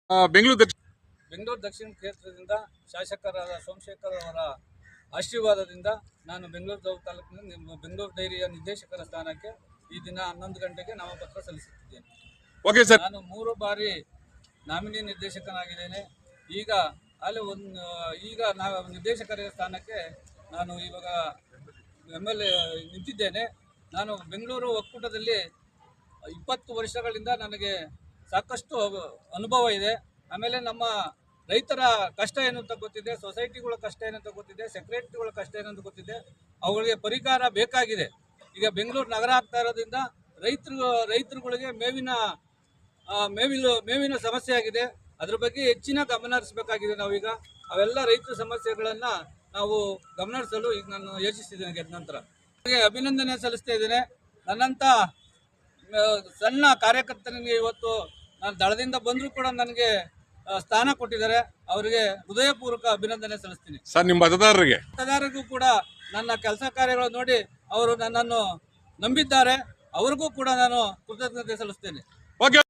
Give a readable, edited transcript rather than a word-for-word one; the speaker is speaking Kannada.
ಬೆಂಗಳೂರು ದಕ್ಷಿಣ ಕ್ಷೇತ್ರದಿಂದ ಶಾಸಕರಾದ ಸೋಮಶೇಖರ್ ಅವರ ಆಶೀರ್ವಾದದಿಂದ ನಾನು ಬೆಂಗಳೂರು ತಾಲೂಕಿನ ಬೆಂಗಳೂರು ಡೈರಿಯ ನಿರ್ದೇಶಕರ ಸ್ಥಾನಕ್ಕೆ ಈ ದಿನ 11 ಗಂಟೆಗೆ ನಾಮಪತ್ರ ಸಲ್ಲಿಸುತ್ತಿದ್ದೇನೆ. Okay sir. ನಾನು 3 ಬಾರಿ ನಾಮಿನಿ ನಿರ್ದೇಶಕನಾಗಿದ್ದೇನೆ. ಈಗ ನಿರ್ದೇಶಕರ ಸ್ಥಾನಕ್ಕೆ ನಾನು ಇವಾಗ MLA ನಿಂತಿದ್ದೇನೆ. ನಾನು ಬೆಂಗಳೂರು ಒಕ್ಕೂಟದಲ್ಲಿ 20 ವರ್ಷಗಳಿಂದ ನನಗೆ ಸಾಕಷ್ಟು ಅನುಭವ ಇದೆ. ಆಮೇಲೆ ನಮ್ಮ ರೈತರ ಕಷ್ಟ ಏನು ಅಂತ ಗೊತ್ತಿದೆ, ಸೊಸೈಟಿಗಳ ಕಷ್ಟ ಏನಂತ ಗೊತ್ತಿದೆ, ಸೆಕ್ರೆಟರಿಗಳ ಕಷ್ಟ ಏನಂತ ಗೊತ್ತಿದೆ. ಅವುಗಳಿಗೆ ಪರಿಹಾರ ಬೇಕಾಗಿದೆ. ಈಗ ಬೆಂಗಳೂರು ನಗರ ಆಗ್ತಾ ಇರೋದ್ರಿಂದ ರೈತರುಗಳಿಗೆ ಮೇವಿನ ಸಮಸ್ಯೆ ಆಗಿದೆ. ಅದ್ರ ಬಗ್ಗೆ ಹೆಚ್ಚಿನ ಗಮನ ಹರಿಸಬೇಕಾಗಿದೆ. ನಾವೀಗ ಅವೆಲ್ಲ ರೈತರ ಸಮಸ್ಯೆಗಳನ್ನು ನಾವು ಗಮನಿಸಲು ಈಗ ನಾನು ಯೋಚಿಸಿದ್ದೇನೆ. ಗೆದ್ದ ನಂತರ ಅಭಿನಂದನೆ ಸಲ್ಲಿಸ್ತಾ ಇದ್ದೇನೆ. ನನ್ನಂಥ ಸಣ್ಣ ಕಾರ್ಯಕರ್ತನಿಗೆ ಇವತ್ತು ನಾನು ದಳದಿಂದ ಬಂದರೂ ಕೂಡ ನನಗೆ ಸ್ಥಾನ ಕೊಟ್ಟಿದ್ದಾರೆ. ಅವರಿಗೆ ಹೃದಯಪೂರ್ವಕ ಅಭಿನಂದನೆ ಸಲ್ಲಿಸ್ತೀನಿ ಸರ್. ನಿಮ್ಮ ಮತದಾರರಿಗೂ ಕೂಡ ನನ್ನ ಕೆಲಸ ಕಾರ್ಯಗಳು ನೋಡಿ ಅವರು ನನ್ನನ್ನು ನಂಬಿದ್ದಾರೆ. ಅವ್ರಿಗೂ ಕೂಡ ನಾನು ಕೃತಜ್ಞತೆ ಸಲ್ಲಿಸ್ತೇನೆ. ಓಕೆ.